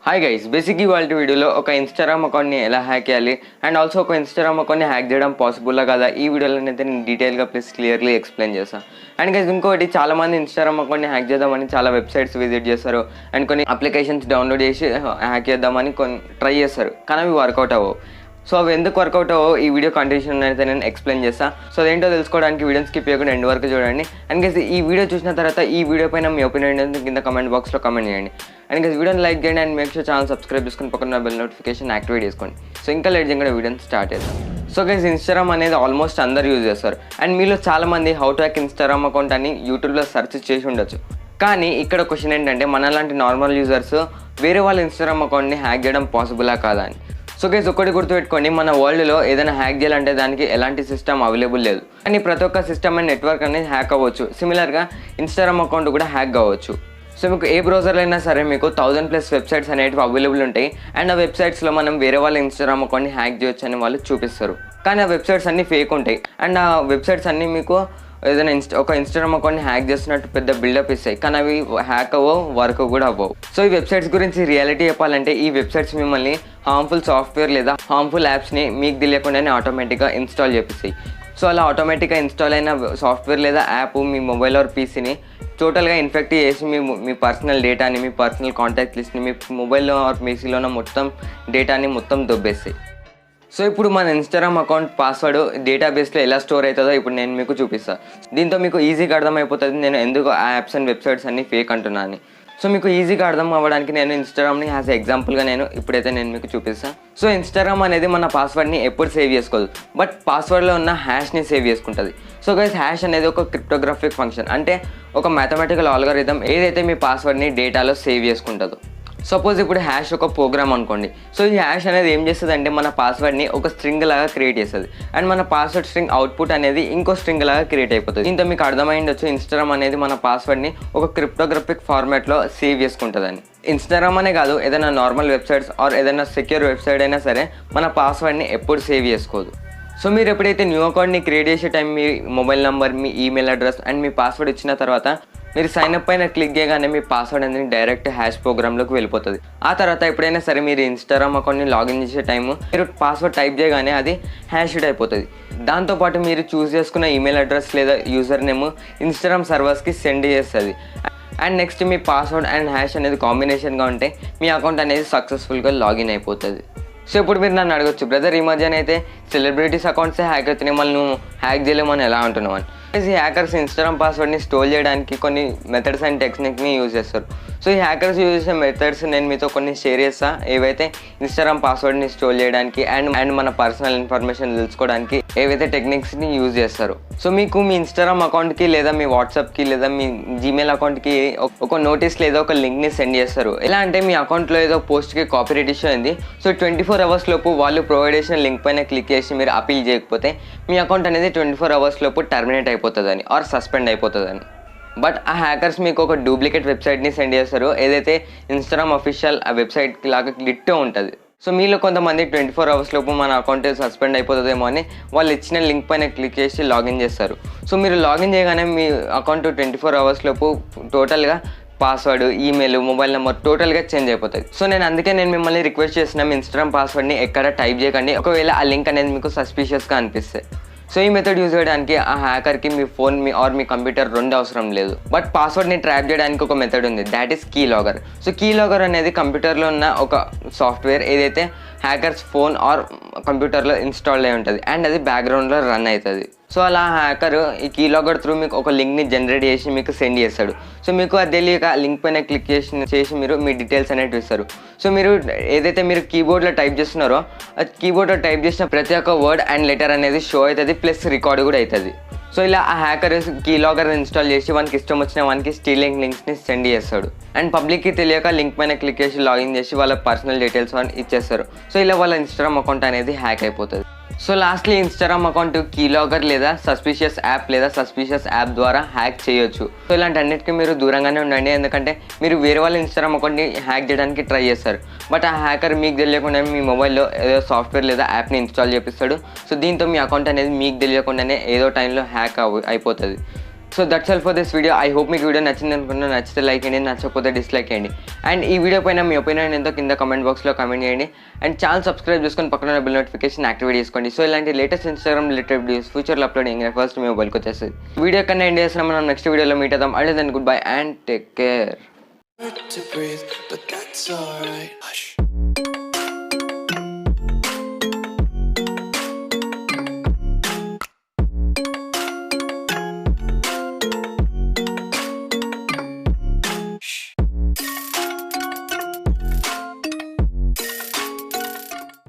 Hi guys, బేసిక్గా ఇవాళ వీడియోలో ఒక ఇన్స్టాగ్రామ్ అకౌంట్ని ఎలా హ్యాక్ చేయాలి అండ్ ఆల్సో ఒక ఇన్స్టాగ్రామ్ అకౌంట్ని హ్యాక్ చేయడం పాసిబుల్లా కదా ఈ వీడియోలో అయితే నేను డీటెయిల్గా ప్లస్ క్లియర్లీ ఎక్స్ప్లెయిన్ చేస్తాను. అండ్ గైస్ ఇంకోటి, చాలామంది ఇన్స్టాగ్రామ్ అకౌంట్ని హ్యాక్ చేద్దామని చాలా వెబ్సైట్స్ విజిట్ చేస్తారు అండ్ కొన్ని అప్లికేషన్స్ డౌన్లోడ్ చేసి హ్యాక్ చేద్దామని కొన్ని ట్రై చేస్తారు, కానీ అవి వర్కౌట్ అవ్వవు. సో అవి ఎందుకు వర్కౌట్ అవ్వో ఈ వీడియో కంటిన్యూషన్ అయితే నేను ఎక్స్ప్లెయిన్ చేస్తాను. సో అదేంటో తెలుసుకోవడానికి వీడియోని స్కిప్ చేయకుండా ఎండ్ వరకు చూడండి. అండ్ గైస్ ఈ వీడియో చూసిన తర్వాత ఈ వీడియో పైన మీ ఒపీనియన్ కింద కమెంట్ బాక్స్లో కమెంట్ చేయండి. అండ్ గైస్ వీడియోని లైక్ చేయండి and make sure channel subscribe చేసుకుని పక్కన బెల్ నోటిఫికేషన్ యాక్టివేట్ చేసుకోండి. సో ఇంకా లేట్ చేయకుండా వీడియోని స్టార్ట్ చేద్దాం. సో గైస్ ఇన్స్టాగ్రామ్ అనేది ఆల్మోస్ట్ అందరు యూజ్ చేస్తారు అండ్ మీలో చాలామంది how to hack Instagram account అని యూట్యూబ్లో సెర్చ్ చేసి ఉండొచ్చు. కానీ ఇక్కడ క్వశ్చన్ ఏంటంటే, మనలాంటి నార్మల్ యూజర్స్ వేరే వాళ్ళ ఇన్స్టాగ్రామ్ అకౌంట్ని హ్యాక్ చేయడం పాసిబులా కాదా అని. సో గైస్ ఒకటి గుర్తుపెట్టుకోండి, మన వరల్డ్లో ఏదైనా హ్యాక్ చేయాలంటే దానికి ఎలాంటి సిస్టమ్ అవైలబుల్ లేదు. కానీ ప్రతి ఒక్క సిస్టమ్ అండ్ నెట్వర్క్ అనేది హ్యాక్ అవ్వచ్చు. సిమిలర్గా ఇన్స్టాగ్రామ్ అకౌంట్ కూడా హ్యాక్ కావచ్చు. సో మీకు ఏ బ్రౌజర్లో అయినా సరే మీకు 1000+ వెబ్సైట్స్ అనేవి అవైలబుల్ ఉంటాయి అండ్ ఆ వెబ్సైట్స్లో మనం వేరే వాళ్ళ ఇన్స్టాగ్రామ్ అకౌంట్ని హ్యాక్ చేయొచ్చు అని వాళ్ళు చూపిస్తారు. కానీ ఆ వెబ్సైట్స్ అన్నీ ఫేక్ ఉంటాయి అండ్ ఆ వెబ్సైట్స్ అన్నీ మీకు ఏదైనా ఒక ఇన్స్టాగ్రామ్ అకౌంట్ని హ్యాక్ చేస్తున్నట్టు పెద్ద బిల్డప్ ఇస్తాయి, కానీ అవి హ్యాక్ అవ్వవు, వర్క్ కూడా అవ్వవు. సో ఈ వెబ్సైట్స్ గురించి రియాలిటీ చెప్పాలంటే, ఈ వెబ్సైట్స్ మిమ్మల్ని హార్మ్ఫుల్ సాఫ్ట్వేర్ లేదా హార్మ్ఫుల్ యాప్స్ని మీకు తెలియకుండానే ఆటోమేటిక్గా ఇన్స్టాల్ చేపిస్తాయి. సో అలా ఆటోమేటిక్గా ఇన్స్టాల్ అయిన సాఫ్ట్వేర్ లేదా యాప్ మీ మొబైల్ ఆర్ పీసీని టోటల్గా ఇన్ఫెక్ట్ చేసి మీ పర్సనల్ డేటాని, మీ పర్సనల్ కాంటాక్ట్ లిస్ట్ని, మీ మొబైల్లో ఆర్ పీసీలో ఉన్న మొత్తం డేటాని మొత్తం దొబ్బేస్తాయి. సో ఇప్పుడు మన ఇన్స్టాగ్రామ్ అకౌంట్ పాస్వర్డ్ డేటాబేస్లో ఎలా స్టోర్ అవుతుందో ఇప్పుడు నేను మీకు చూపిస్తాను. దీంతో మీకు ఈజీగా అర్థమైపోతుంది నేను ఎందుకు ఆ యాప్స్ అండ్ వెబ్సైట్స్ అన్నీ ఫేక్ అంటున్నాను. సో మీకు ఈజీగా అర్థం అవ్వడానికి నేను ఇన్స్టాగ్రామ్ని యాజ్ ఎగ్జాంపుల్గా ఇప్పుడైతే నేను మీకు చూపిస్తాను. సో ఇన్స్టాగ్రామ్ అనేది మన పాస్వర్డ్ని ఎప్పుడు సేవ్ చేసుకోదు, బట్ పాస్వర్డ్లో ఉన్న హ్యాష్ని సేవ్ చేసుకుంటుంది. సో గైస్ హ్యాష్ అనేది ఒక క్రిప్టోగ్రాఫిక్ ఫంక్షన్, అంటే ఒక మ్యాథమెటికల్ ఆల్గరిథం ఏదైతే మీ పాస్వర్డ్ని డేటాలో సేవ్ చేసుకుంటుందో. సపోజ్ ఇప్పుడు హ్యాష్ ఒక ప్రోగ్రామ్ అనుకోండి. సో ఈ హ్యాష్ అనేది ఏం చేస్తుంది అంటే మన పాస్వర్డ్ని ఒక స్ట్రింగ్ లాగా క్రియేట్ చేస్తుంది అండ్ మన పాస్వర్డ్ స్ట్రింగ్ అవుట్పుట్ అనేది ఇంకో స్ట్రింగ్ లాగా క్రియేట్ అయిపోతుంది. దీంతో మీకు అర్థమైండొచ్చు ఇన్స్టాగ్రామ్ అనేది మన పాస్వర్డ్ని ఒక క్రిప్టోగ్రాఫిక్ ఫార్మాట్లో సేవ్ చేసుకుంటుందని. ఇన్స్టాగ్రామ్ అనే కాదు, ఏదైనా నార్మల్ వెబ్సైట్స్ ఆర్ ఏదైనా సెక్యూర్ వెబ్సైట్ అయినా సరే మన పాస్వర్డ్ని ఎప్పుడు సేవ్ చేసుకోదు. సో మీరు ఎప్పుడైతే న్యూ అకౌంట్ని క్రియేట్ చేసే time me mobile number, me email address and me password ఇచ్చిన తర్వాత మీరు సైన్అప్ పైన క్లిక్ చేయగానే మీ పాస్వర్డ్ అనేది డైరెక్ట్ హ్యాష్ ప్రోగ్రామ్లోకి వెళ్ళిపోతుంది. ఆ తర్వాత ఎప్పుడైనా సరే మీరు ఇన్స్టాగ్రామ్ అకౌంట్ని లాగిన్ చేసే టైము మీరు పాస్వర్డ్ టైప్ చేయగానే అది హ్యాష్డ్ అయిపోతుంది. దాంతోపాటు మీరు చూస్ చేసుకున్న ఈమెయిల్ అడ్రస్ లేదా యూజర్ నేమ్ ఇన్స్టాగ్రామ్ సర్వర్స్కి సెండ్ చేస్తుంది. And next me password and hash అనేది కాంబినేషన్గా ఉంటే మీ అకౌంట్ అనేది సక్సెస్ఫుల్గా లాగిన్ అయిపోతుంది. సో ఇప్పుడు మీరు నన్ను అడగచ్చు, బ్రదర్ ఈ మధ్యన అయితే సెలబ్రిటీస్ అకౌంట్సే హ్యాక్ అవుతున్నాయి, మళ్ళీ నువ్వు హ్యాక్ చేయలేమని ఎలా అంటున్నావు అని. ఈ హ్యాకర్స్ ఇన్స్టాగ్రామ్ పాస్వర్డ్ని స్టోర్ చేయడానికి కొన్ని మెథడ్స్ అండ్ టెక్నిక్ని యూజ్ చేస్తారు. సో ఈ హ్యాకర్స్ యూజ్ చేసే మెథడ్స్ నేను మీతో కొన్ని షేర్ చేస్తాను, ఏవైతే ఇన్స్టాగ్రామ్ పాస్వర్డ్ని స్టోర్ చేయడానికి అండ్ మన పర్సనల్ ఇన్ఫర్మేషన్ తెలుసుకోవడానికి ఏవైతే టెక్నిక్స్ని యూజ్ చేస్తారు. సో మీకు మీ ఇన్స్టాగ్రామ్ అకౌంట్కి లేదా మీ వాట్సాప్కి లేదా మీ జీమెయిల్ అకౌంట్కి ఒక నోటీస్ లేదా ఒక లింక్ని సెండ్ చేస్తారు. ఎలా అంటే మీ అకౌంట్లో ఏదో పోస్ట్కి కాపీరైట్ ఇష్యూ అయింది, సో 24 అవర్స్ లోపు వాళ్ళు ప్రొవైడ్ చేసిన లింక్ పైన క్లిక్ చేసి మీరు అపీల్ చేయకపోతే మీ అకౌంట్ అనేది 24 అవర్స్ లోపు టర్మినేట్ అయిపోతుందని ఆర్ సస్పెండ్ అయిపోతుందని. బట్ ఆ హ్యాకర్స్ మీకు ఒక డూప్లికేట్ వెబ్సైట్ని సెండ్ చేస్తారు, ఏదైతే ఇన్స్టాగ్రామ్ అఫీషియల్ ఆ వెబ్సైట్ లాగా డిట్టో ఉంటుంది. సో మీలో కొంతమంది 24 అవర్స్ లోపు మన అకౌంట్ సస్పెండ్ అయిపోతుందేమో అని వాళ్ళు ఇచ్చిన లింక్ పైన క్లిక్ చేసి లాగిన్ చేస్తారు. సో మీరు లాగిన్ చేయగానే మీ అకౌంట్ 24 అవర్స్ లోపు టోటల్గా పాస్వర్డ్, ఈమెయిల్, మొబైల్ నెంబర్ టోటల్గా చేంజ్ అయిపోతుంది. సో అందుకే నేను మిమ్మల్ని రిక్వెస్ట్ చేస్తున్నాం, ఇన్స్టాగ్రామ్ పాస్వర్డ్ని ఎక్కడ టైప్ చేయకండి, ఒకవేళ ఆ లింక్ అనేది మీకు సస్పీషియస్గా అనిపిస్తే. సో ఈ మెథడ్ యూజ్ చేయడానికి ఆ హ్యాకర్కి మీ ఫోన్ మీ కంప్యూటర్ రెండు అవసరం లేదు, బట్ పాస్వర్డ్ని ట్రాప్ చేయడానికి ఒక మెథడ్ ఉంది, that is key logger. So key logger అనేది కంప్యూటర్లో ఉన్న ఒక సాఫ్ట్వేర్ ఏదైతే హ్యాకర్స్ ఫోన్ ఆర్ కంప్యూటర్లో ఇన్స్టాల్ అయి ఉంటుంది అండ్ అది బ్యాక్గ్రౌండ్లో రన్ అవుతుంది. సో అలా హ్యాకర్ ఈ కీ లాగర్ త్రూ మీకు ఒక లింక్ని జనరేట్ చేసి మీకు సెండ్ చేస్తాడు. సో మీకు అది తెలియక ఆ లింక్ పైన క్లిక్ చేసి మీరు మీ డీటెయిల్స్ అనేవి ఇస్తారు. సో మీరు ఏదైతే మీరు కీబోర్డ్లో టైప్ చేస్తున్నారో ఆ కీబోర్డ్లో టైప్ చేసిన ప్రతి ఒక్క వర్డ్ అండ్ లెటర్ అనేది షో అవుతుంది, ప్లస్ రికార్డ్ కూడా అవుతుంది. సో ఇలా ఆ హ్యాకర్ కీ లాగర్ ఇన్స్టాల్ చేసి వానికి ఇష్టం వచ్చిన వానికి స్టీలింగ్ లింక్స్ని సెండ్ చేస్తాడు అండ్ పబ్లిక్కి తెలియక లింక్ పైన క్లిక్ చేసి లాగిన్ చేసి వాళ్ళ పర్సనల్ డీటెయిల్స్ ఇచ్చేస్తారు. సో ఇలా వాళ్ళ ఇన్స్టాగ్రామ్ అకౌంట్ అనేది హ్యాక్ అయిపోతుంది. So lastly Instagram account key logger లేదా సస్పీషియస్ యాప్ లేదా సస్పీషియస్ యాప్ ద్వారా హ్యాక్ చేయొచ్చు. సో ఇలాంటి అన్నిటికీ మీరు దూరంగానే ఉండండి, ఎందుకంటే మీరు వేరే వాళ్ళ ఇన్స్టాగ్రామ్ అకౌంట్ని హ్యాక్ చేయడానికి ట్రై చేస్తారు, బట్ ఆ హ్యాకర్ మీకు తెలియకుండా మీ మొబైల్లో ఏదో సాఫ్ట్వేర్ లేదా యాప్ని ఇన్స్టాల్ చేపిస్తాడు. సో దీంతో మీ అకౌంట్ అనేది మీకు తెలియకుండానే ఏదో టైంలో హ్యాక్ అయిపోతుంది. So that's all for this video. I hope మీకు వీడియో నచ్చింది అనుకున్నా. నచ్చితే లైక్ చేయండి, నచ్చకపోతే డిస్లైక్ చేయండి. అండ్ ఈ వీడియో పైన మీ ఒపీనియన్ ఎంతో కింద కామెంట్ బాక్స్లో కామెంట్ చేయండి. అండ్ ఛానల్ సబ్స్క్రైబ్ చేసుకొని పక్కన బిల్ నోటిఫికేషన్ యాక్టివేట్ చేసుకోండి. సో ఇలాంటి లేటెస్ట్ ఇన్స్టాగ్రామ్ రిలేటెడ్ వీడియోస్ ఫ్యూచర్లో అప్లోడ్ అయ్యి ఫస్ట్ మీ మొబైల్కి వచ్చేస్తుంది. వీడియో కన్నా ఎండ్ చేస్తున్నాం. మనం నెక్స్ట్ వీడియోలో మీట్ అవుతాం. And then goodbye and take care. To breathe, but that's alright. Hush.